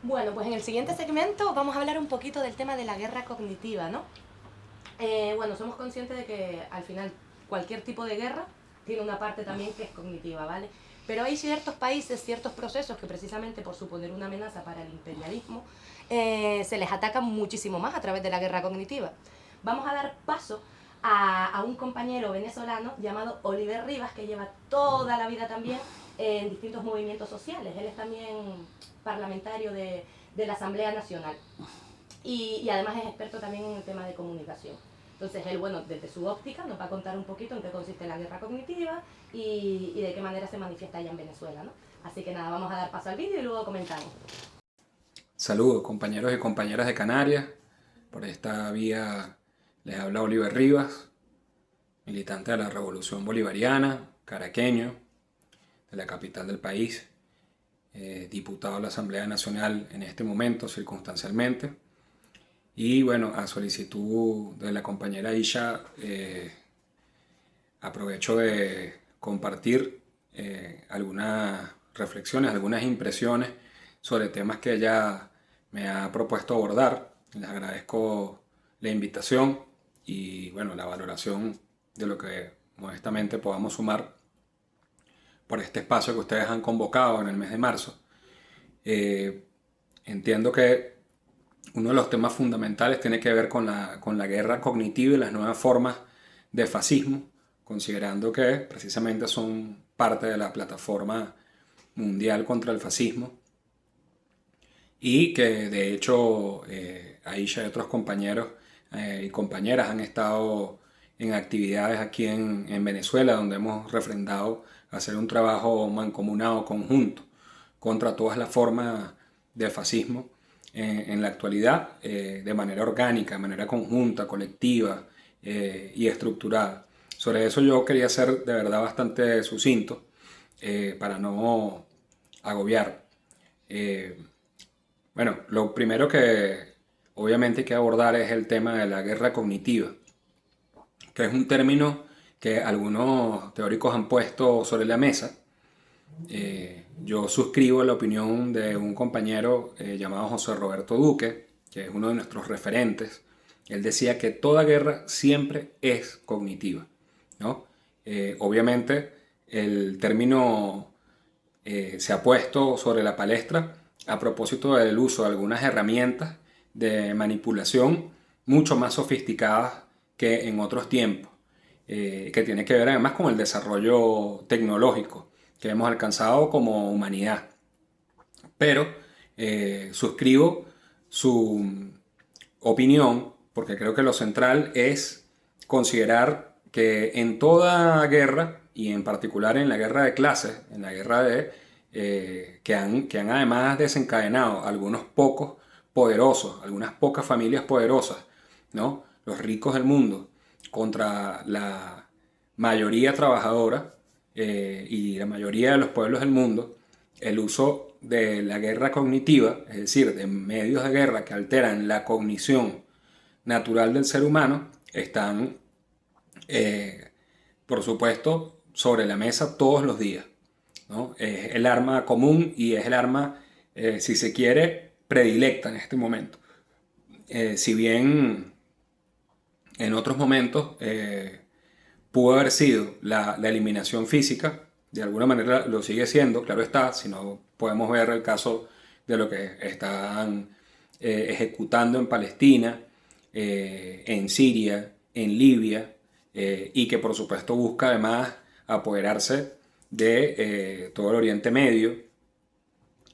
Bueno, pues en el siguiente segmento vamos a hablar un poquito del tema de la guerra cognitiva, ¿no? Bueno, somos conscientes de que al final cualquier tipo de guerra tiene una parte también que es cognitiva, ¿vale? Pero hay ciertos países, ciertos procesos que precisamente por suponer una amenaza para el imperialismo se les ataca muchísimo más a través de la guerra cognitiva. Vamos a dar paso a un compañero venezolano llamado Oliver Rivas, que lleva toda la vida también en distintos movimientos sociales. Él es también parlamentario de la Asamblea Nacional y además es experto también en el tema de comunicación. Entonces él, bueno, desde su óptica nos va a contar un poquito en qué consiste la guerra cognitiva y de qué manera se manifiesta allá en Venezuela, ¿no? Así que nada, vamos a dar paso al vídeo y luego comentamos. Saludos compañeros y compañeras de Canarias. Por esta vía les habla Oliver Rivas, militante de la Revolución Bolivariana, caraqueño, de la capital del país, diputado de la Asamblea Nacional en este momento, circunstancialmente. Y bueno, a solicitud de la compañera Isha, aprovecho de compartir algunas reflexiones, algunas impresiones sobre temas que ella me ha propuesto abordar. Les agradezco la invitación y bueno, la valoración de lo que modestamente podamos sumar por este espacio que ustedes han convocado en el mes de marzo. Eh, Entiendo que uno de los temas fundamentales tiene que ver con la guerra cognitiva y las nuevas formas de fascismo, considerando que precisamente son parte de la plataforma mundial contra el fascismo y que de hecho Aisha y otros compañeros y compañeras han estado en actividades aquí en Venezuela donde hemos refrendado hacer un trabajo mancomunado conjunto contra todas las formas de fascismo en la actualidad de manera orgánica, de manera conjunta, colectiva y estructurada. Sobre eso yo quería ser de verdad bastante sucinto para no agobiar. Eh, bueno, lo primero que obviamente hay que abordar es el tema de la guerra cognitiva, que es un término que algunos teóricos han puesto sobre la mesa. Yo suscribo la opinión de un compañero llamado José Roberto Duque, que es uno de nuestros referentes. Él decía que toda guerra siempre es cognitiva, ¿no? Obviamente el término se ha puesto sobre la palestra a propósito del uso de algunas herramientas de manipulación mucho más sofisticadas que en otros tiempos, que tiene que ver además con el desarrollo tecnológico que hemos alcanzado como humanidad. Pero suscribo su opinión porque creo que lo central es considerar que en toda guerra, y en particular en la guerra de clases, en la guerra que han además desencadenado algunos pocos poderosos, algunas pocas familias poderosas, ¿no? Los ricos del mundo, contra la mayoría trabajadora y la mayoría de los pueblos del mundo, el uso de la guerra cognitiva, es decir, de medios de guerra que alteran la cognición natural del ser humano, están, eh, por supuesto, sobre la mesa todos los días, ¿no? Es el arma común y es el arma, si se quiere, predilecta en este momento. Si bien en otros momentos pudo haber sido la eliminación física, de alguna manera lo sigue siendo, claro está, si no podemos ver el caso de lo que están ejecutando en Palestina, en Siria, en Libia, y que por supuesto busca además apoderarse de todo el Oriente Medio,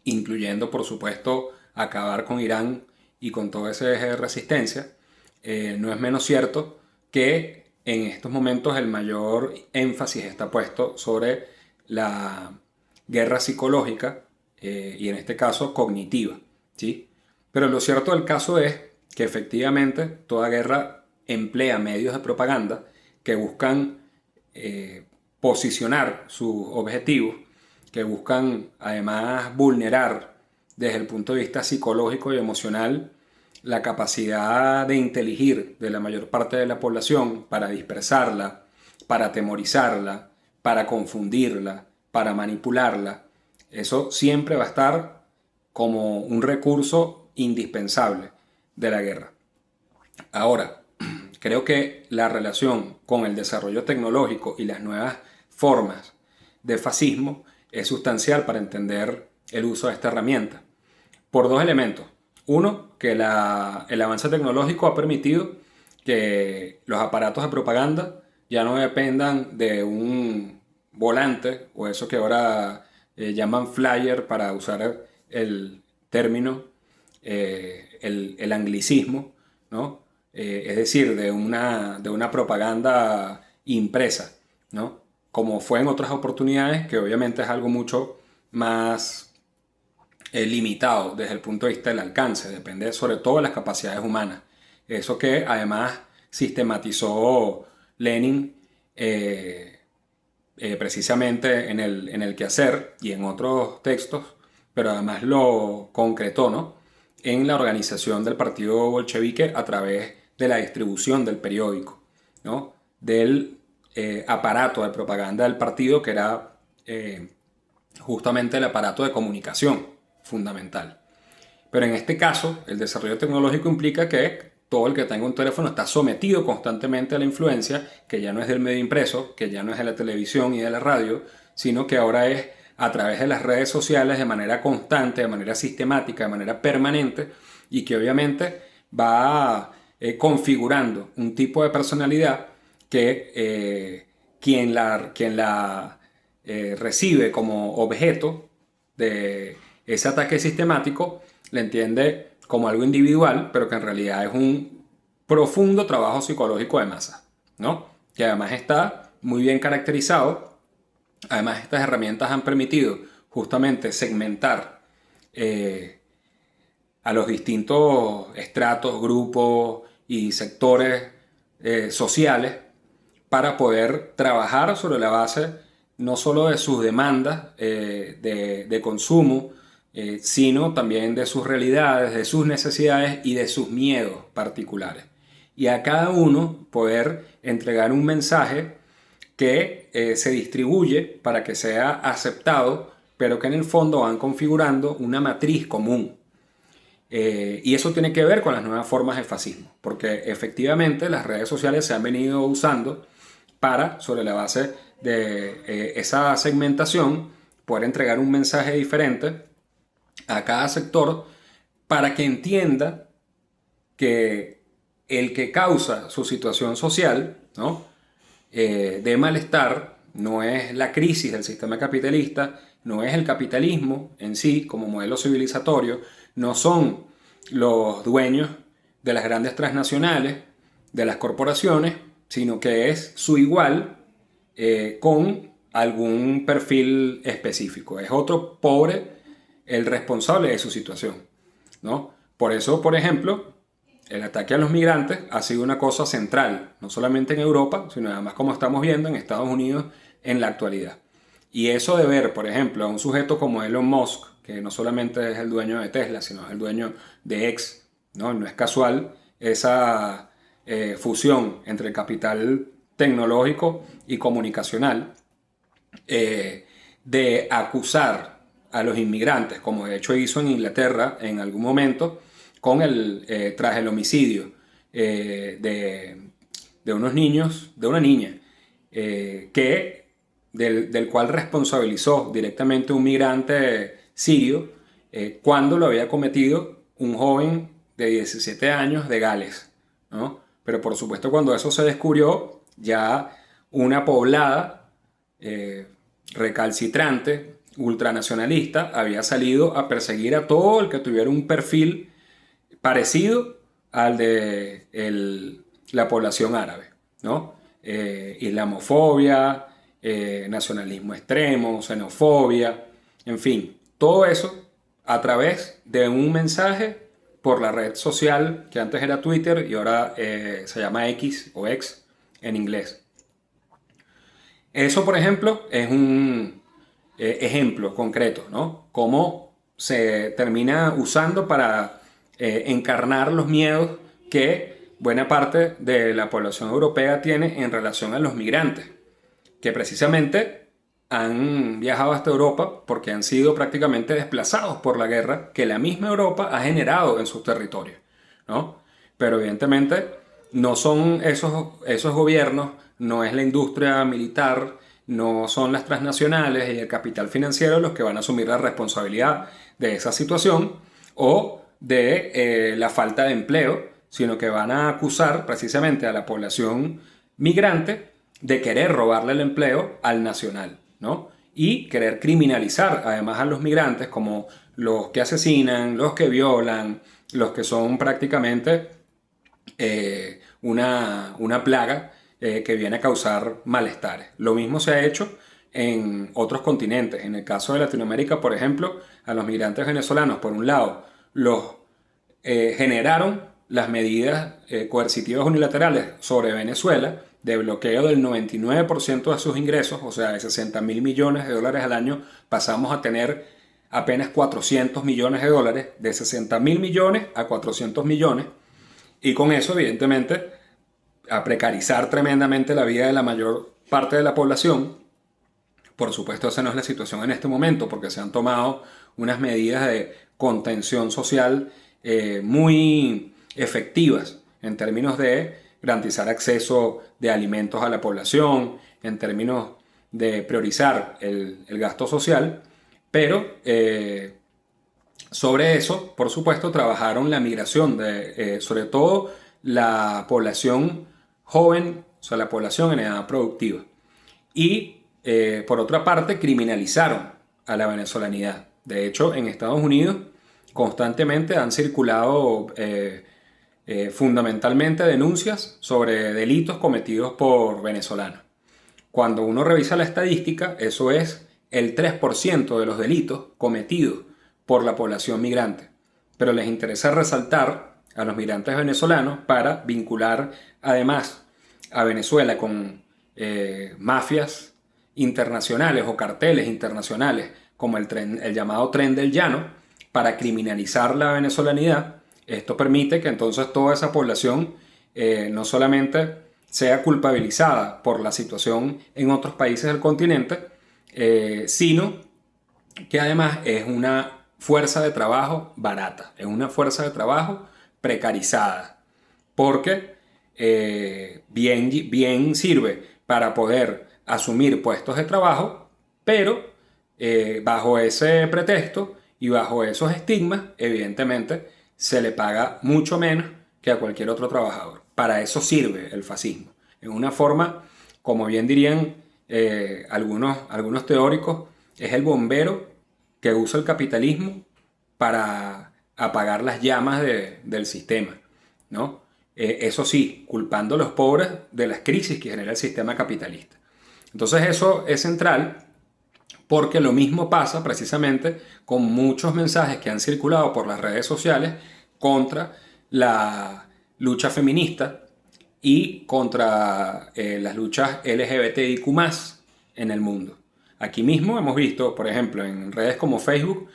incluyendo por supuesto acabar con Irán y con todo ese eje de resistencia. No es menos cierto que en estos momentos el mayor énfasis está puesto sobre la guerra psicológica y en este caso cognitiva, ¿sí? Pero lo cierto del caso es que efectivamente toda guerra emplea medios de propaganda que buscan posicionar sus objetivos, que buscan además vulnerar desde el punto de vista psicológico y emocional la capacidad de inteligir de la mayor parte de la población para dispersarla, para atemorizarla, para confundirla, para manipularla. Eso siempre va a estar como un recurso indispensable de la guerra. Ahora, creo que la relación con el desarrollo tecnológico y las nuevas formas de fascismo es sustancial para entender el uso de esta herramienta. Por dos elementos. Uno, que el avance tecnológico ha permitido que los aparatos de propaganda ya no dependan de un volante o eso que ahora llaman flyer para usar el término, el anglicismo, ¿no? Es decir, de una propaganda impresa, ¿no? Como fue en otras oportunidades, que obviamente es algo mucho más limitado desde el punto de vista del alcance, depende sobre todo de las capacidades humanas. Eso que además sistematizó Lenin precisamente en el quehacer y en otros textos, pero además lo concretó, ¿no? En la organización del partido bolchevique a través de la distribución del periódico, ¿no? Del aparato de propaganda del partido, que era justamente el aparato de comunicación fundamental. Pero en este caso, el desarrollo tecnológico implica que todo el que tenga un teléfono está sometido constantemente a la influencia, que ya no es del medio impreso, que ya no es de la televisión y de la radio, sino que ahora es a través de las redes sociales de manera constante, de manera sistemática, de manera permanente, y que obviamente va configurando un tipo de personalidad que quien la recibe como objeto de ese ataque sistemático le entiende como algo individual, pero que en realidad es un profundo trabajo psicológico de masa, ¿no? Que además está muy bien caracterizado. Además, estas herramientas han permitido justamente segmentar a los distintos estratos, grupos y sectores sociales para poder trabajar sobre la base no solo de sus demandas de consumo, sino también de sus realidades, de sus necesidades y de sus miedos particulares. Y a cada uno poder entregar un mensaje que se distribuye para que sea aceptado, pero que en el fondo van configurando una matriz común. Y eso tiene que ver con las nuevas formas de fascismo, porque efectivamente las redes sociales se han venido usando para, sobre la base de esa segmentación, poder entregar un mensaje diferente a cada sector para que entienda que el que causa su situación social, ¿no? De malestar no es la crisis del sistema capitalista, no es el capitalismo en sí como modelo civilizatorio, no son los dueños de las grandes transnacionales, de las corporaciones, sino que es su igual con algún perfil específico. Es otro pobre el responsable de su situación, ¿no? Por eso, por ejemplo, el ataque a los migrantes ha sido una cosa central, no solamente en Europa, sino además, como estamos viendo, en Estados Unidos en la actualidad. Y eso de ver, por ejemplo, a un sujeto como Elon Musk, que no solamente es el dueño de Tesla, sino es el dueño de X, ¿no? No es casual esa fusión entre el capital tecnológico y comunicacional, de acusar a los inmigrantes, como de hecho hizo en Inglaterra en algún momento, tras el homicidio de unos niños, de una niña, del cual responsabilizó directamente un migrante sirio cuando lo había cometido un joven de 17 años de Gales, ¿no? Pero por supuesto, cuando eso se descubrió, ya una poblada recalcitrante, ultranacionalista, había salido a perseguir a todo el que tuviera un perfil parecido al de la población árabe, ¿no? Islamofobia, nacionalismo extremo, xenofobia, en fin, todo eso a través de un mensaje por la red social que antes era Twitter y ahora se llama X o X en inglés. Eso, por ejemplo, es un ejemplo concreto, ¿no? Cómo se termina usando para encarnar los miedos que buena parte de la población europea tiene en relación a los migrantes, que precisamente han viajado hasta Europa porque han sido prácticamente desplazados por la guerra que la misma Europa ha generado en sus territorios, ¿no? Pero evidentemente no son esos gobiernos, no es la industria militar, no son las transnacionales y el capital financiero los que van a asumir la responsabilidad de esa situación o de la falta de empleo, sino que van a acusar precisamente a la población migrante de querer robarle el empleo al nacional, ¿no? Y querer criminalizar además a los migrantes como los que asesinan, los que violan, los que son prácticamente una plaga que viene a causar malestares. Lo mismo se ha hecho en otros continentes. En el caso de Latinoamérica, por ejemplo, a los migrantes venezolanos, por un lado, los generaron las medidas coercitivas unilaterales sobre Venezuela de bloqueo del 99% de sus ingresos, o sea, de 60.000 millones de dólares al año, pasamos a tener apenas 400 millones de dólares, de 60.000 millones a 400 millones, y con eso, evidentemente, a precarizar tremendamente la vida de la mayor parte de la población. Por supuesto, esa no es la situación en este momento, porque se han tomado unas medidas de contención social muy efectivas en términos de garantizar acceso de alimentos a la población, en términos de priorizar el gasto social, pero sobre eso, por supuesto, trabajaron la migración de, sobre todo, la población joven, o sea, la población en edad productiva. Y, por otra parte, criminalizaron a la venezolanidad. De hecho, en Estados Unidos constantemente han circulado fundamentalmente denuncias sobre delitos cometidos por venezolanos. Cuando uno revisa la estadística, eso es el 3% de los delitos cometidos por la población migrante. Pero les interesa resaltar a los migrantes venezolanos para vincular además a Venezuela con mafias internacionales o carteles internacionales como el llamado Tren del Llano para criminalizar la venezolanidad. Esto permite que entonces toda esa población no solamente sea culpabilizada por la situación en otros países del continente, sino que además es una fuerza de trabajo barata, es una fuerza de trabajo precarizada, porque bien sirve para poder asumir puestos de trabajo, pero bajo ese pretexto y bajo esos estigmas, evidentemente, se le paga mucho menos que a cualquier otro trabajador. Para eso sirve el fascismo. En una forma, como bien dirían algunos teóricos, es el bombero que usa el capitalismo para apagar las llamas del sistema, ¿no? Eso sí, culpando a los pobres de las crisis que genera el sistema capitalista. Entonces eso es central porque lo mismo pasa precisamente con muchos mensajes que han circulado por las redes sociales contra la lucha feminista y contra las luchas LGBTIQ+ en el mundo. Aquí mismo hemos visto, por ejemplo, en redes como Facebook,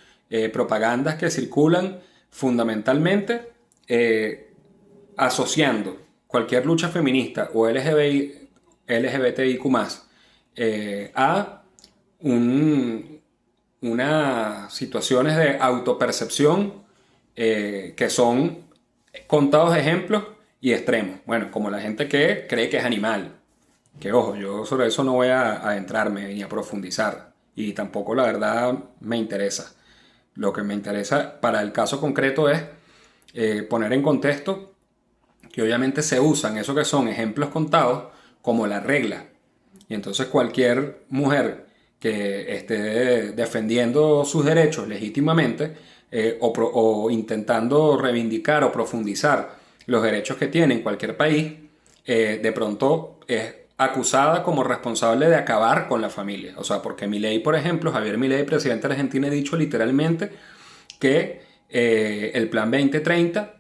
propagandas que circulan fundamentalmente asociando cualquier lucha feminista o LGBTIQ+ a unas situaciones de autopercepción que son contados ejemplos y extremos. Bueno, como la gente que cree que es animal. Que ojo, yo sobre eso no voy a adentrarme ni a profundizar. Y tampoco la verdad me interesa. Lo que me interesa para el caso concreto es poner en contexto que obviamente se usan eso que son ejemplos contados como la regla. Y entonces cualquier mujer que esté defendiendo sus derechos legítimamente o intentando reivindicar o profundizar los derechos que tiene en cualquier país, de pronto es acusada como responsable de acabar con la familia. O sea, porque Milei, por ejemplo, Javier Milei, presidente de Argentina, ha dicho literalmente que el Plan 2030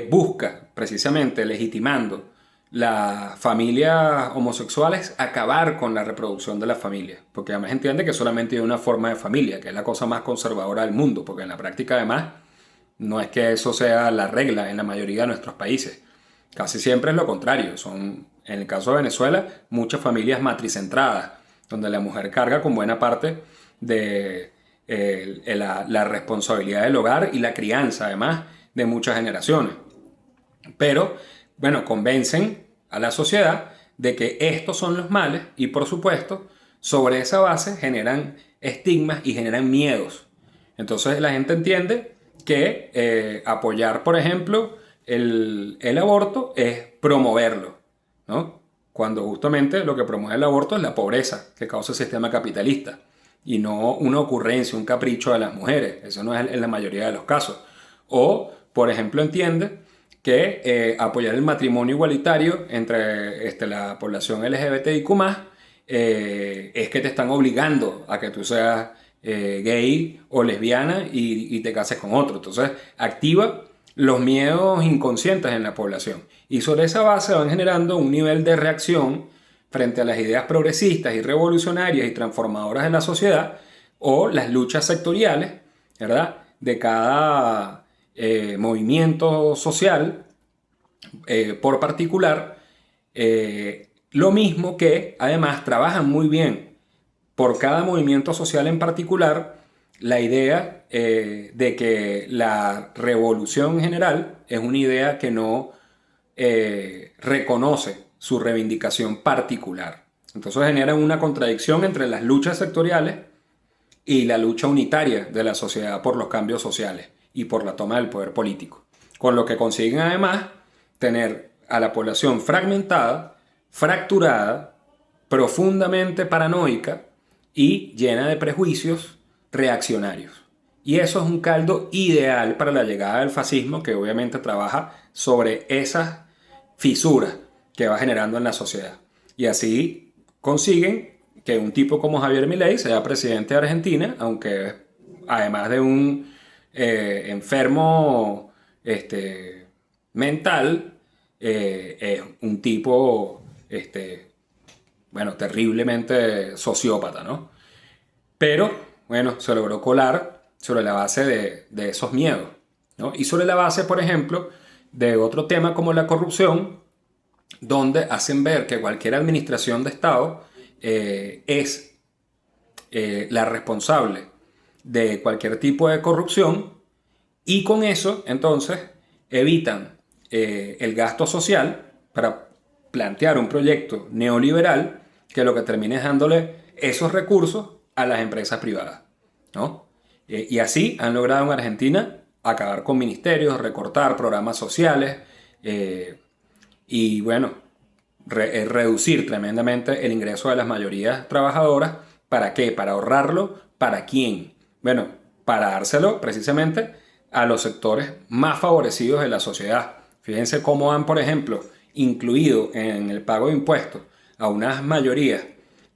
busca, precisamente legitimando las familias homosexuales, acabar con la reproducción de la familia. Porque además entiende que solamente hay una forma de familia, que es la cosa más conservadora del mundo, porque en la práctica además no es que eso sea la regla en la mayoría de nuestros países. Casi siempre es lo contrario. Son, en el caso de Venezuela, muchas familias matricentradas, donde la mujer carga con buena parte de la responsabilidad del hogar y la crianza, además, de muchas generaciones. Pero, bueno, convencen a la sociedad de que estos son los males y, por supuesto, sobre esa base generan estigmas y generan miedos. Entonces la gente entiende que apoyar, por ejemplo, el aborto es promoverlo, ¿no? Cuando justamente lo que promueve el aborto es la pobreza que causa el sistema capitalista y no una ocurrencia, un capricho de las mujeres. Eso no es en la mayoría de los casos. O, por ejemplo, entiende que apoyar el matrimonio igualitario entre la población LGBTIQ+, es que te están obligando a que tú seas gay o lesbiana y te cases con otro. Entonces, activa los miedos inconscientes en la población. Y sobre esa base van generando un nivel de reacción frente a las ideas progresistas y revolucionarias y transformadoras de la sociedad o las luchas sectoriales, ¿verdad?, de cada movimiento social por particular, lo mismo que además trabajan muy bien por cada movimiento social en particular la idea de que la revolución en general es una idea que no reconoce su reivindicación particular. Entonces generan una contradicción entre las luchas sectoriales y la lucha unitaria de la sociedad por los cambios sociales y por la toma del poder político. Con lo que consiguen además tener a la población fragmentada, fracturada, profundamente paranoica y llena de prejuicios reaccionarios. Y eso es un caldo ideal para la llegada del fascismo, que obviamente trabaja sobre esas fisuras que va generando en la sociedad. Y así consiguen que un tipo como Javier Milei sea presidente de Argentina, aunque además de un enfermo mental, es un tipo bueno, terriblemente sociópata, ¿no? Pero, bueno, se logró colar sobre la base de esos miedos, ¿no? Y sobre la base, por ejemplo, de otro tema como la corrupción, donde hacen ver que cualquier administración de Estado es la responsable de cualquier tipo de corrupción, y con eso, entonces, evitan el gasto social para plantear un proyecto neoliberal que lo que termine es dándole esos recursos a las empresas privadas, ¿no? Y así han logrado en Argentina acabar con ministerios, recortar programas sociales y, bueno, reducir tremendamente el ingreso de las mayorías trabajadoras. ¿Para qué? Para ahorrarlo. ¿Para quién? Bueno, para dárselo precisamente a los sectores más favorecidos de la sociedad. Fíjense cómo han, por ejemplo, incluido en el pago de impuestos a unas mayorías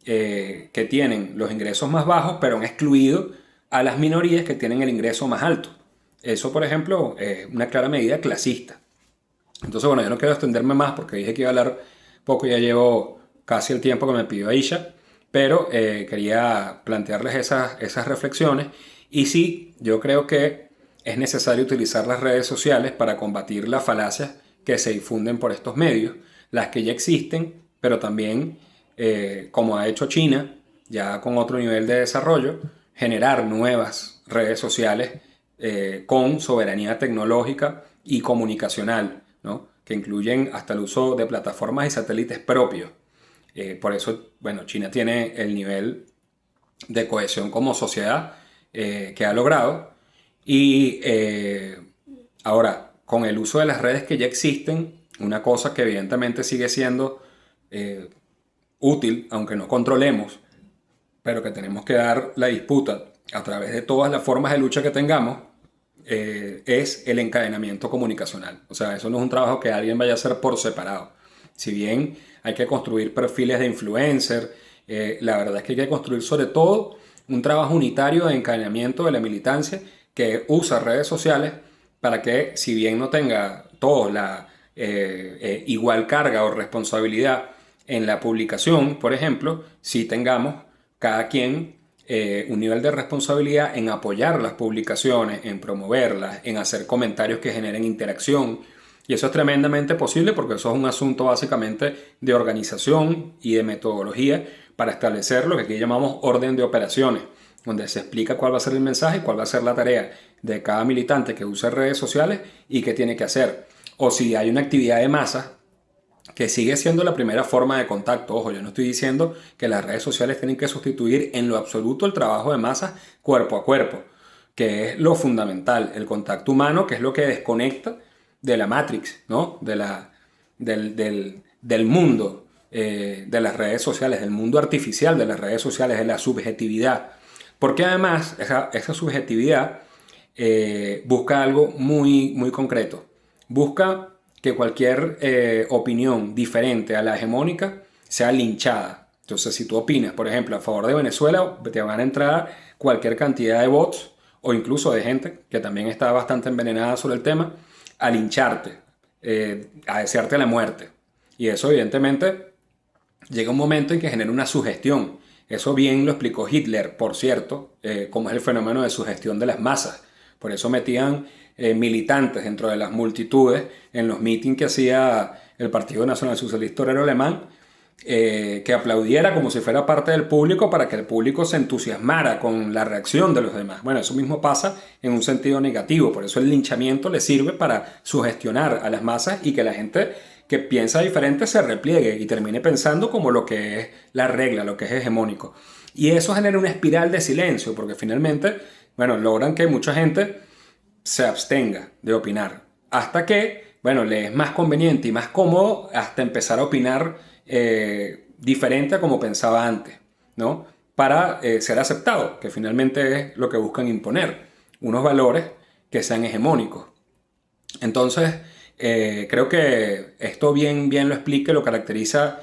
que tienen los ingresos más bajos, pero han excluido a las minorías que tienen el ingreso más alto. Eso, por ejemplo, es una clara medida clasista. Entonces, bueno, yo no quiero extenderme más porque dije que iba a hablar poco, ya llevo casi el tiempo que me pidió Aisha, pero quería plantearles esas reflexiones. Y sí, yo creo que es necesario utilizar las redes sociales para combatir las falacias que se difunden por estos medios, las que ya existen, pero también, como ha hecho China, ya con otro nivel de desarrollo, generar nuevas redes sociales con soberanía tecnológica y comunicacional, ¿no?, que incluyen hasta el uso de plataformas y satélites propios. Por eso, bueno, China tiene el nivel de cohesión como sociedad que ha logrado. Y ahora, con el uso de las redes que ya existen, una cosa que evidentemente sigue siendo útil, aunque no controlemos, pero que tenemos que dar la disputa a través de todas las formas de lucha que tengamos, es el encadenamiento comunicacional. O sea, eso no es un trabajo que alguien vaya a hacer por separado. Si bien hay que construir perfiles de influencer, la verdad es que hay que construir sobre todo un trabajo unitario de encadenamiento de la militancia que usa redes sociales para que, si bien no tenga todo la igual carga o responsabilidad en la publicación, por ejemplo, sí tengamos cada quien un nivel de responsabilidad en apoyar las publicaciones, en promoverlas, en hacer comentarios que generen interacción. Y eso es tremendamente posible porque eso es un asunto básicamente de organización y de metodología para establecer lo que aquí llamamos orden de operaciones, donde se explica cuál va a ser el mensaje y cuál va a ser la tarea de cada militante que use redes sociales y qué tiene que hacer. O si hay una actividad de masa, que sigue siendo la primera forma de contacto. Ojo, yo no estoy diciendo que las redes sociales tienen que sustituir en lo absoluto el trabajo de masas cuerpo a cuerpo, que es lo fundamental, el contacto humano, que es lo que desconecta de la Matrix, ¿no? Del mundo de las redes sociales, del mundo artificial de las redes sociales, de la subjetividad. Porque además esa subjetividad busca algo muy, muy concreto. Busca que cualquier opinión diferente a la hegemónica sea linchada. Entonces, si tú opinas, por ejemplo, a favor de Venezuela, te van a entrar cualquier cantidad de bots o incluso de gente que también está bastante envenenada sobre el tema, a lincharte, a desearte la muerte. Y eso, evidentemente, llega un momento en que genera una sugestión. Eso bien lo explicó Hitler, por cierto, cómo es el fenómeno de sugestión de las masas. Por eso metían militantes dentro de las multitudes en los mítines que hacía el Partido Nacional Socialista Obrero Alemán, que aplaudiera como si fuera parte del público para que el público se entusiasmara con la reacción de los demás. Bueno, eso mismo pasa en un sentido negativo, por eso el linchamiento le sirve para sugestionar a las masas y que la gente que piensa diferente se repliegue y termine pensando como lo que es la regla, lo que es hegemónico. Y eso genera una espiral de silencio, porque finalmente, bueno, logran que mucha gente se abstenga de opinar, hasta que, bueno, le es más conveniente y más cómodo hasta empezar a opinar diferente a como pensaba antes, ¿no? Para ser aceptado, que finalmente es lo que buscan imponer, unos valores que sean hegemónicos. Entonces, creo que esto bien lo explica, lo caracteriza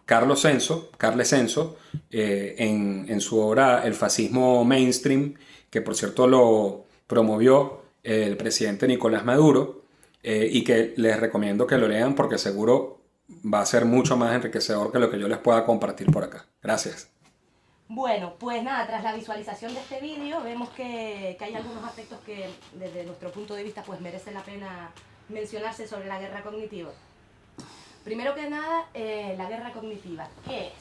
Carles Censo, en su obra El fascismo mainstream, que por cierto lo promovió el presidente Nicolás Maduro, y que les recomiendo que lo lean porque seguro va a ser mucho más enriquecedor que lo que yo les pueda compartir por acá. Gracias. Bueno, pues nada, tras la visualización de este vídeo vemos que hay algunos aspectos que desde nuestro punto de vista pues merece la pena mencionarse sobre la guerra cognitiva. Primero que nada, la guerra cognitiva. ¿Qué es?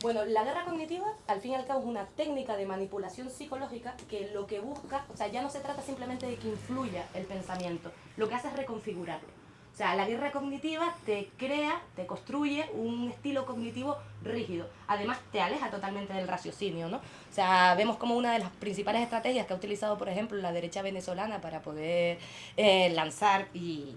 Bueno, la guerra cognitiva al fin y al cabo es una técnica de manipulación psicológica que lo que busca, o sea, ya no se trata simplemente de que influya el pensamiento, lo que hace es reconfigurarlo. O sea, la guerra cognitiva te crea, te construye un estilo cognitivo rígido. Además, te aleja totalmente del raciocinio, ¿no? O sea, vemos como una de las principales estrategias que ha utilizado, por ejemplo, la derecha venezolana para poder lanzar y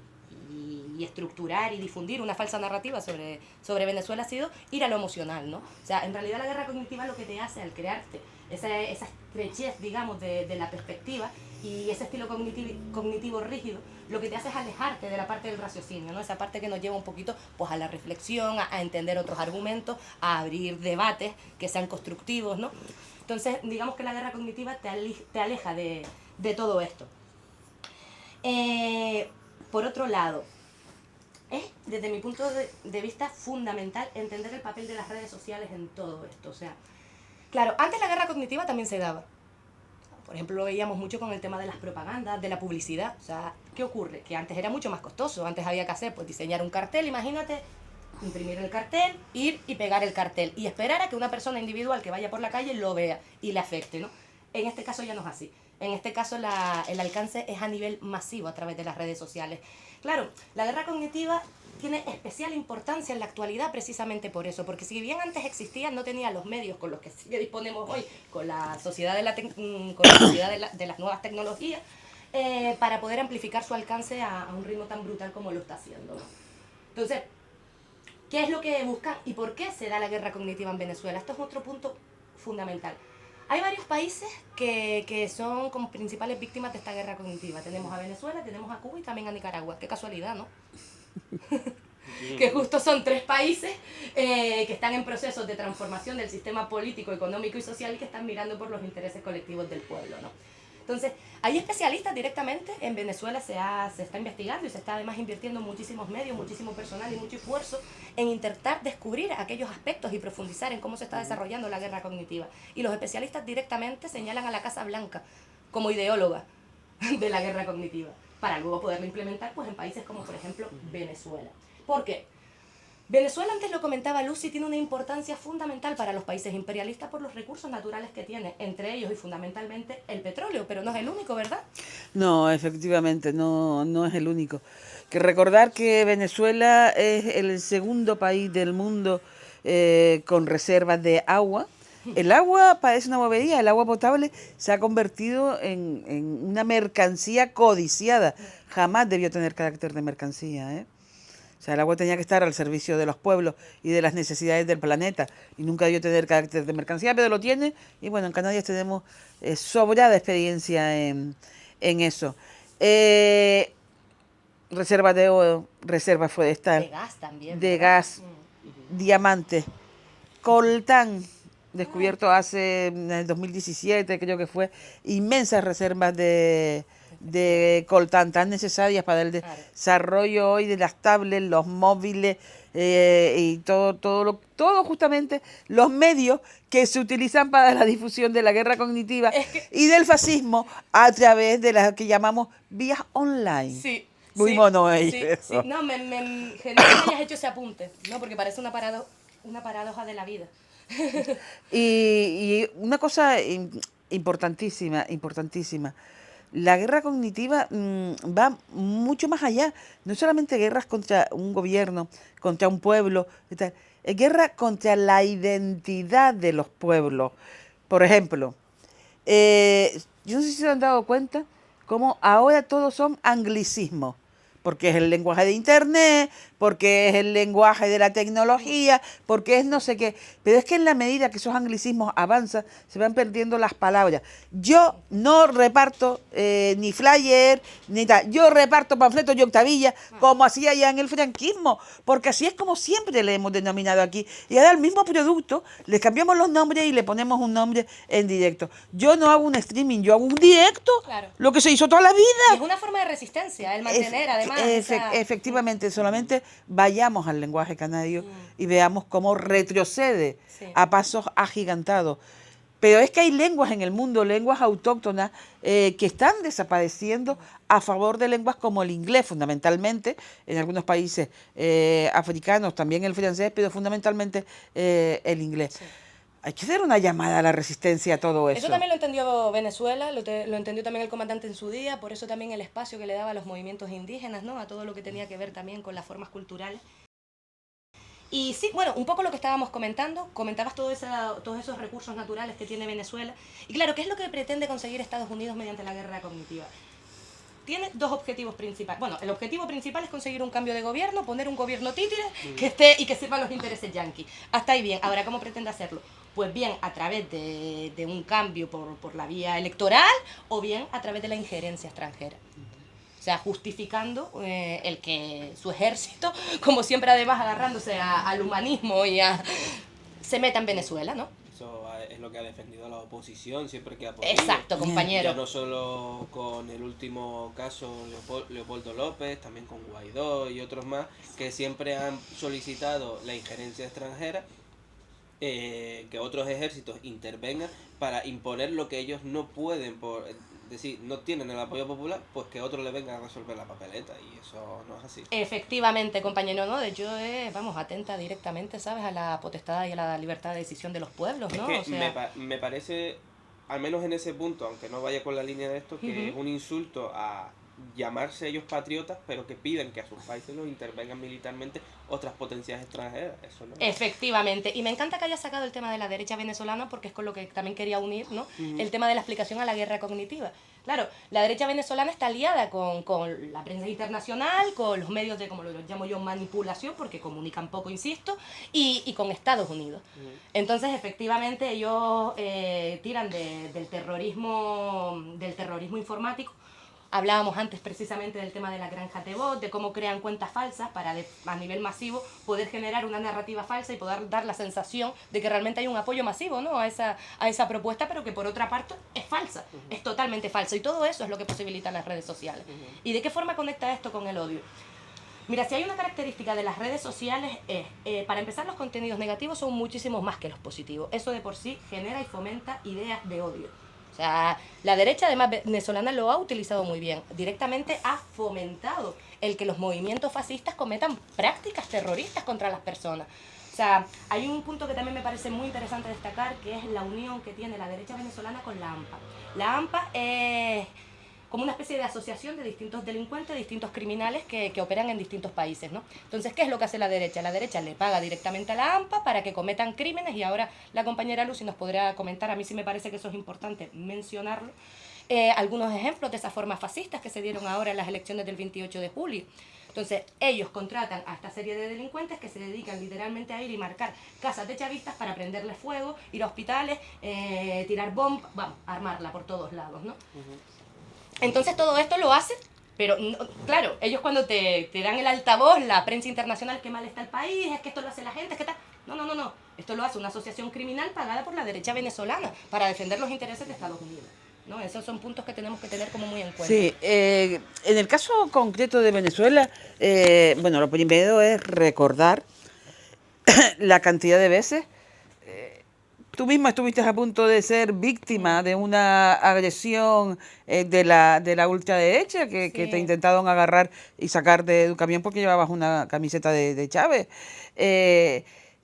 estructurar y difundir una falsa narrativa sobre Venezuela ha sido ir a lo emocional, ¿no? O sea, en realidad la guerra cognitiva lo que te hace al crearte esa estrechez, digamos, de la perspectiva y ese estilo cognitivo rígido, lo que te hace es alejarte de la parte del raciocinio, ¿no? Esa parte que nos lleva un poquito pues, a la reflexión, a entender otros argumentos, a abrir debates que sean constructivos, ¿no? Entonces, digamos que la guerra cognitiva te aleja de todo esto. Por otro lado, es, desde mi punto de vista, fundamental entender el papel de las redes sociales en todo esto. O sea, claro, antes la guerra cognitiva también se daba. Por ejemplo, lo veíamos mucho con el tema de las propagandas, de la publicidad. O sea, ¿qué ocurre? Que antes era mucho más costoso. Antes había que hacer, pues, diseñar un cartel, imagínate, imprimir el cartel, ir y pegar el cartel y esperar a que una persona individual que vaya por la calle lo vea y le afecte, ¿no? En este caso ya no es así. En este caso el alcance es a nivel masivo a través de las redes sociales. Claro, la guerra cognitiva tiene especial importancia en la actualidad precisamente por eso, porque si bien antes existían, no tenía los medios con los que sí disponemos hoy, con la sociedad de las nuevas tecnologías, para poder amplificar su alcance a un ritmo tan brutal como lo está haciendo, ¿no? Entonces, ¿qué es lo que buscan y por qué se da la guerra cognitiva en Venezuela? Esto es otro punto fundamental. Hay varios países que son como principales víctimas de esta guerra cognitiva. Tenemos a Venezuela, tenemos a Cuba y también a Nicaragua. Qué casualidad, ¿no? Que justo son tres países que están en procesos de transformación del sistema político, económico y social y que están mirando por los intereses colectivos del pueblo, ¿no? Entonces, hay especialistas directamente, en Venezuela se está investigando y se está además invirtiendo muchísimos medios, muchísimo personal y mucho esfuerzo en intentar descubrir aquellos aspectos y profundizar en cómo se está desarrollando la guerra cognitiva. Y los especialistas directamente señalan a la Casa Blanca como ideóloga de la guerra cognitiva, para luego poderla implementar pues, en países como por ejemplo Venezuela. ¿Por qué? Venezuela, antes lo comentaba Lucy, tiene una importancia fundamental para los países imperialistas por los recursos naturales que tiene, entre ellos y fundamentalmente el petróleo, pero no es el único, ¿verdad? No, efectivamente, no es el único. Que recordar que Venezuela es el segundo país del mundo con reservas de agua. El agua parece una bobería, el agua potable se ha convertido en una mercancía codiciada. Jamás debió tener carácter de mercancía, ¿eh? O sea, el agua tenía que estar al servicio de los pueblos y de las necesidades del planeta y nunca debió tener carácter de mercancía, pero lo tiene. Y bueno, en Canarias tenemos sobrada experiencia en eso. Eh, reserva de oro, reserva De forestal, gas también, de ¿verdad? gas, diamantes, coltán, descubierto hace en el 2017, creo que fue, inmensas reservas de coltán tan necesarias para el Claro. desarrollo hoy de las tablets, los móviles y todo justamente los medios que se utilizan para la difusión de la guerra cognitiva Es que, y del fascismo a través de las que llamamos vías online. sí, Muy sí, mono sí, eso. sí. No, genial que hayas hecho ese apunte, ¿no? Porque parece una paradoja de la vida. Y una cosa importantísima, importantísima. La guerra cognitiva va mucho más allá. No es solamente guerras contra un gobierno, contra un pueblo, y tal. Es guerra contra la identidad de los pueblos. Por ejemplo, yo no sé si se han dado cuenta cómo ahora todos son anglicismos, porque es el lenguaje de internet, porque es el lenguaje de la tecnología, porque es no sé qué. Pero es que en la medida que esos anglicismos avanzan, se van perdiendo las palabras. Yo no reparto ni flyer, ni tal. Yo reparto panfletos y octavillas, como hacía ya en el franquismo, porque así es como siempre le hemos denominado aquí. Y ahora al mismo producto le cambiamos los nombres y le ponemos un nombre en directo. Yo no hago un streaming, yo hago un directo, Claro. lo que se hizo toda la vida. Y es una forma de resistencia, el mantener además esa... Efectivamente, solamente vayamos al lenguaje canario y veamos cómo retrocede Sí. a pasos agigantados. Pero es que hay lenguas en el mundo, lenguas autóctonas, que están desapareciendo a favor de lenguas como el inglés, fundamentalmente, en algunos países africanos, también el francés, pero fundamentalmente el inglés. Sí. Hay que hacer una llamada a la resistencia a todo eso. Eso también lo entendió Venezuela, lo entendió también el comandante en su día, por eso también el espacio que le daba a los movimientos indígenas, ¿no? A todo lo que tenía que ver también con las formas culturales. Y sí, bueno, un poco lo que estábamos comentando, comentabas todos esos recursos naturales que tiene Venezuela. Y claro, ¿qué es lo que pretende conseguir Estados Unidos mediante la guerra cognitiva? Tiene dos objetivos principales. Bueno, el objetivo principal es conseguir un cambio de gobierno, poner un gobierno títere que esté y que sirva los intereses yanquis. Hasta ahí bien. Ahora, ¿cómo pretende hacerlo? Pues bien, a través de un cambio por la vía electoral o bien a través de la injerencia extranjera. O sea, justificando el que su ejército, como siempre además agarrándose al humanismo se meta en Venezuela, ¿no? Eso es lo que ha defendido la oposición siempre que ha podido. Exacto, compañero. Ya no solo con el último caso Leopoldo López, también con Guaidó y otros más, que siempre han solicitado la injerencia extranjera, que otros ejércitos intervengan para imponer lo que ellos no pueden, por decir, no tienen el apoyo popular, pues que otros le vengan a resolver la papeleta, y eso no es así. Efectivamente, compañero, ¿no? De hecho, vamos, atenta directamente, ¿sabes? A la potestad y a la libertad de decisión de los pueblos, ¿no? Es O que sea, me parece, al menos en ese punto, aunque no vaya con la línea de esto, que es un insulto a llamarse ellos patriotas, pero que piden que a sus países los intervengan militarmente otras potencias extranjeras. Eso no. efectivamente. Y me encanta que haya sacado el tema de la derecha venezolana porque es con lo que también quería unir, ¿no? El tema de la explicación a la guerra cognitiva. Claro, la derecha venezolana está aliada con la prensa internacional, con los medios de, como lo llamo yo, manipulación, porque comunican poco, insisto, y con Estados Unidos. Entonces, efectivamente, ellos tiran del terrorismo informático. Hablábamos antes precisamente del tema de la granja de bot, de cómo crean cuentas falsas para a nivel masivo poder generar una narrativa falsa y poder dar la sensación de que realmente hay un apoyo masivo, ¿no? a esa propuesta, pero que por otra parte es falsa, es totalmente falsa. Y todo eso es lo que posibilitan las redes sociales. ¿Y de qué forma conecta esto con el odio? Mira, si hay una característica de las redes sociales es, para empezar, los contenidos negativos son muchísimos más que los positivos. Eso de por sí genera y fomenta ideas de odio. O sea, la derecha además venezolana lo ha utilizado muy bien. Directamente ha fomentado el que los movimientos fascistas cometan prácticas terroristas contra las personas. O sea, hay un punto que también me parece muy interesante destacar, que es la unión que tiene la derecha venezolana con la AMPA. La AMPA es como una especie de asociación de distintos delincuentes, distintos criminales que operan en distintos países, ¿no? Entonces, ¿qué es lo que hace la derecha? La derecha le paga directamente a la AMPA para que cometan crímenes, y ahora la compañera Lucy nos podrá comentar, a mí sí me parece que eso es importante mencionarlo, algunos ejemplos de esas formas fascistas que se dieron ahora en las elecciones del 28 de julio. Entonces, ellos contratan a esta serie de delincuentes que se dedican literalmente a ir y marcar casas de chavistas para prenderles fuego, ir a hospitales, tirar bombas, vamos, armarla por todos lados, ¿no? Entonces todo esto lo hacen, pero no, claro, ellos cuando te dan el altavoz, la prensa internacional, qué mal está el país, es que esto lo hace la gente, es que tal. No. Esto lo hace una asociación criminal pagada por la derecha venezolana para defender los intereses de Estados Unidos, ¿no? Esos son puntos que tenemos que tener como muy en cuenta. Sí, en el caso concreto de Venezuela, bueno, lo primero es recordar la cantidad de veces. Tú misma estuviste a punto de ser víctima de una agresión de la ultraderecha que te intentaron agarrar y sacar de tu camión porque llevabas una camiseta de Chávez.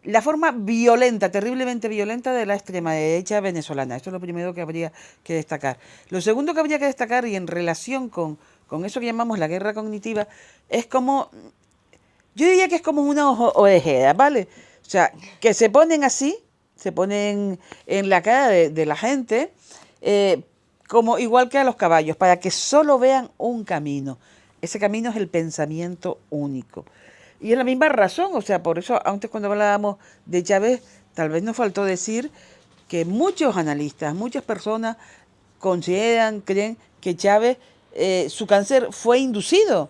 La forma violenta, terriblemente violenta de la extrema derecha venezolana. Esto es lo primero que habría que destacar. Lo segundo que habría que destacar, y en relación con eso que llamamos la guerra cognitiva, es como, yo diría que es como una orejera, ¿vale? O sea, que se ponen así, se ponen en la cara de la gente, como igual que a los caballos, para que solo vean un camino. Ese camino es el pensamiento único. Y es la misma razón, o sea, por eso antes cuando hablábamos de Chávez, tal vez nos faltó decir que muchos analistas, muchas personas creen que Chávez, su cáncer fue inducido.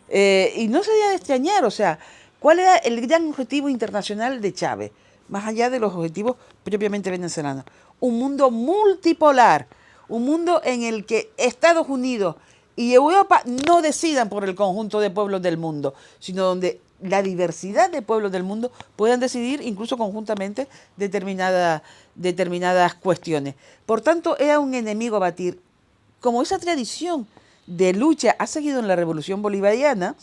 Y no sería de extrañar, o sea, ¿cuál era el gran objetivo internacional de Chávez? Más allá de los objetivos propiamente venezolanos. Un mundo multipolar, un mundo en el que Estados Unidos y Europa no decidan por el conjunto de pueblos del mundo, sino donde la diversidad de pueblos del mundo puedan decidir incluso conjuntamente determinadas cuestiones. Por tanto, era un enemigo a batir. Como esa tradición de lucha ha seguido en la Revolución Bolivariana,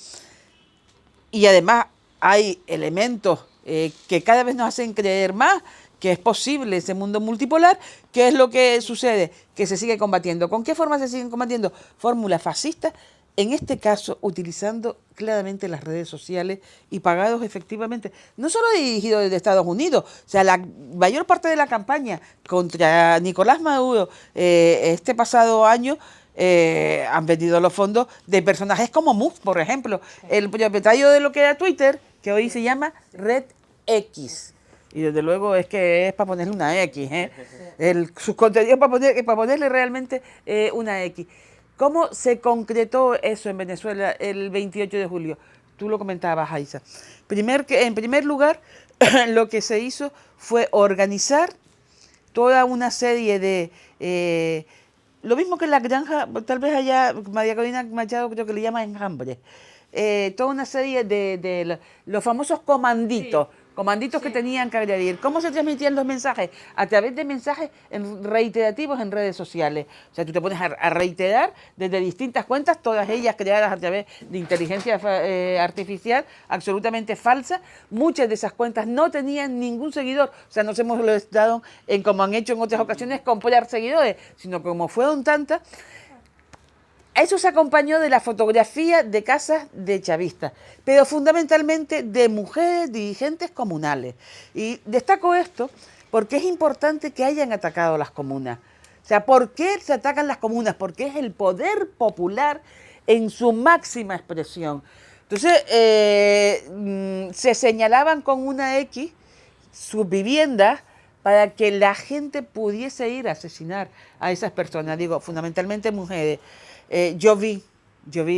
y además hay elementos que cada vez nos hacen creer más que es posible ese mundo multipolar. ¿Qué es lo que sucede? Que se sigue combatiendo. ¿Con qué forma se siguen combatiendo? Fórmulas fascistas, en este caso utilizando claramente las redes sociales y pagados efectivamente, no solo dirigidos desde Estados Unidos, o sea, la mayor parte de la campaña contra Nicolás Maduro este pasado año han vendido los fondos de personajes como Musk, por ejemplo, el propietario de lo que era Twitter, que hoy se llama Red X. Y desde luego es que es para ponerle una X, sus contenidos para ponerle realmente una X. ¿Cómo se concretó eso en Venezuela el 28 de julio? Tú lo comentabas, Aiza. En primer lugar, lo que se hizo fue organizar toda una serie de... lo mismo que en la granja, tal vez allá, María Corina Machado creo que le llama enjambre. Toda una serie de los famosos comanditos. Sí. Comanditos que tenían que añadir. ¿Cómo se transmitían los mensajes? A través de mensajes reiterativos en redes sociales. O sea, tú te pones a reiterar desde distintas cuentas, todas ellas creadas a través de inteligencia artificial, absolutamente falsa. Muchas de esas cuentas no tenían ningún seguidor. O sea, no se hemos dado en, como han hecho en otras ocasiones, comprar seguidores, sino como fueron tantas. A eso se acompañó de la fotografía de casas de chavistas, pero fundamentalmente de mujeres dirigentes comunales. Y destaco esto porque es importante que hayan atacado las comunas. O sea, ¿por qué se atacan las comunas? Porque es el poder popular en su máxima expresión. Entonces, se señalaban con una X sus viviendas para que la gente pudiese ir a asesinar a esas personas, digo, fundamentalmente mujeres. Yo vi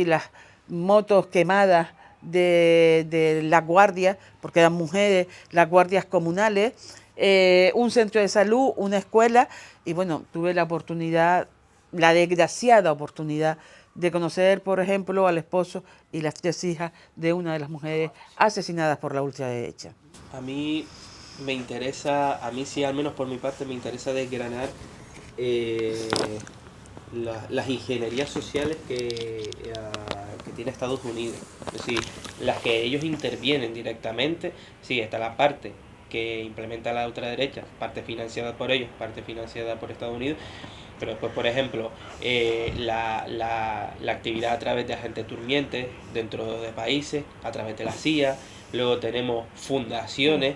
las motos quemadas de la guardia, porque eran mujeres, las guardias comunales, un centro de salud, una escuela, y bueno, tuve la desgraciada oportunidad de conocer, por ejemplo, al esposo y las 3 hijas de una de las mujeres asesinadas por la ultraderecha. A mí me interesa, a mí sí, al menos por mi parte, me interesa desgranar las ingenierías sociales que tiene Estados Unidos. Es decir, las que ellos intervienen directamente. Sí, está la parte que implementa la ultraderecha, parte financiada por ellos, parte financiada por Estados Unidos. Pero después, por ejemplo, la actividad a través de agentes durmientes dentro de países, a través de la CIA. Luego tenemos fundaciones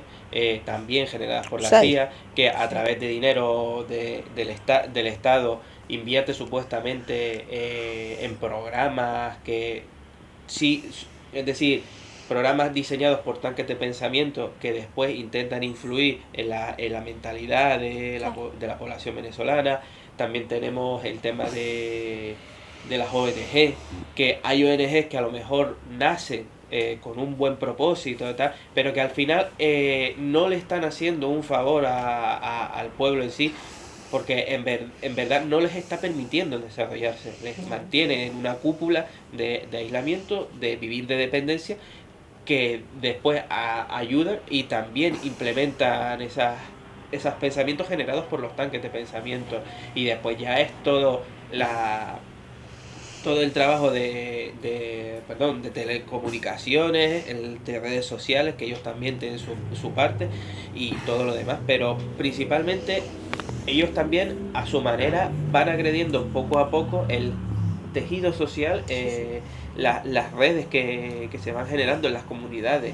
también generadas por la CIA, que a través de dinero del Estado invierte supuestamente en programas que sí, es decir, programas diseñados por tanques de pensamiento que después intentan influir en la mentalidad de la población venezolana. También tenemos el tema de las ONG, que hay ONGs que a lo mejor nacen con un buen propósito y tal, pero que al final no le están haciendo un favor al pueblo en sí, porque en verdad no les está permitiendo desarrollarse, les mantiene en una cúpula de aislamiento, de vivir de dependencia, que después ayudan y también implementan esos pensamientos generados por los tanques de pensamiento, y después ya es todo el trabajo de telecomunicaciones, de redes sociales, que ellos también tienen su parte, y todo lo demás, pero principalmente ellos también a su manera van agrediendo poco a poco el tejido social, las redes que se van generando en las comunidades,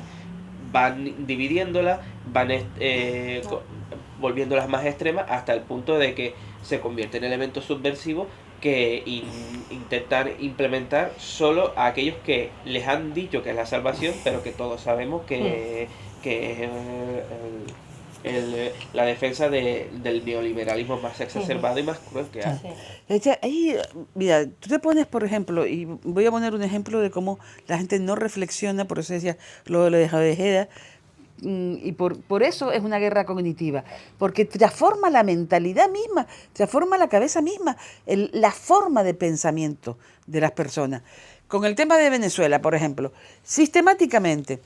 van dividiéndolas, van volviéndolas más extremas, hasta el punto de que se convierten en elementos subversivos que intentan implementar solo a aquellos que les han dicho que es la salvación, pero que todos sabemos que es la defensa del neoliberalismo más exacerbado y más cruel que hay. Ahí, mira, tú te pones, por ejemplo, y voy a poner un ejemplo de cómo la gente no reflexiona, por eso decía lo de Ojeda, y por eso es una guerra cognitiva, porque transforma la mentalidad misma, transforma la cabeza misma, la forma de pensamiento de las personas. Con el tema de Venezuela, por ejemplo, sistemáticamente,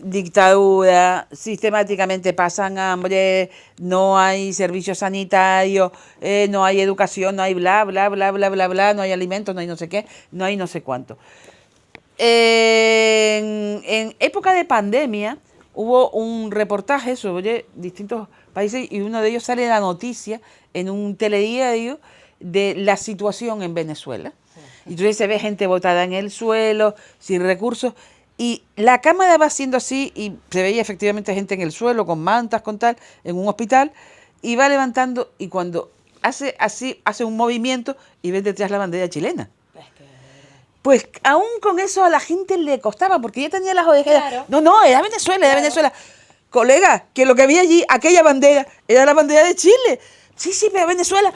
dictadura, sistemáticamente pasan hambre, no hay servicios sanitarios, no hay educación, no hay bla, bla, bla, bla, bla, bla, no hay alimentos, no hay no sé qué, no hay no sé cuánto. En época de pandemia hubo un reportaje sobre distintos países y uno de ellos sale la noticia en un telediario de la situación en Venezuela. Y entonces se ve gente botada en el suelo, sin recursos, y la cámara va haciendo así y se veía efectivamente gente en el suelo, con mantas, con tal, en un hospital, y va levantando, y cuando hace así, hace un movimiento y ve detrás la bandera chilena. Pues aún con eso a la gente le costaba, porque ya tenía las orejeras. Claro. No, era Venezuela, era Venezuela. Colega, que lo que había allí, aquella bandera, era la bandera de Chile. Sí, pero Venezuela,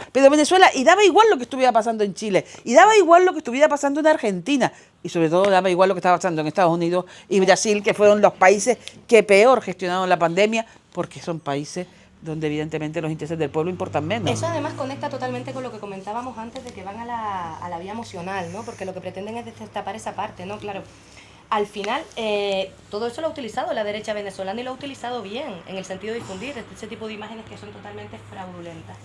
y daba igual lo que estuviera pasando en Chile, y daba igual lo que estuviera pasando en Argentina, y sobre todo daba igual lo que estaba pasando en Estados Unidos y Brasil, que fueron los países que peor gestionaron la pandemia, porque son países donde evidentemente los intereses del pueblo importan menos. Eso además conecta totalmente con lo que comentábamos antes de que van a la vía emocional, ¿no? Porque lo que pretenden es destapar esa parte, ¿no? Claro, al final todo eso lo ha utilizado la derecha venezolana y lo ha utilizado bien, en el sentido de difundir ese tipo de imágenes que son totalmente fraudulentas.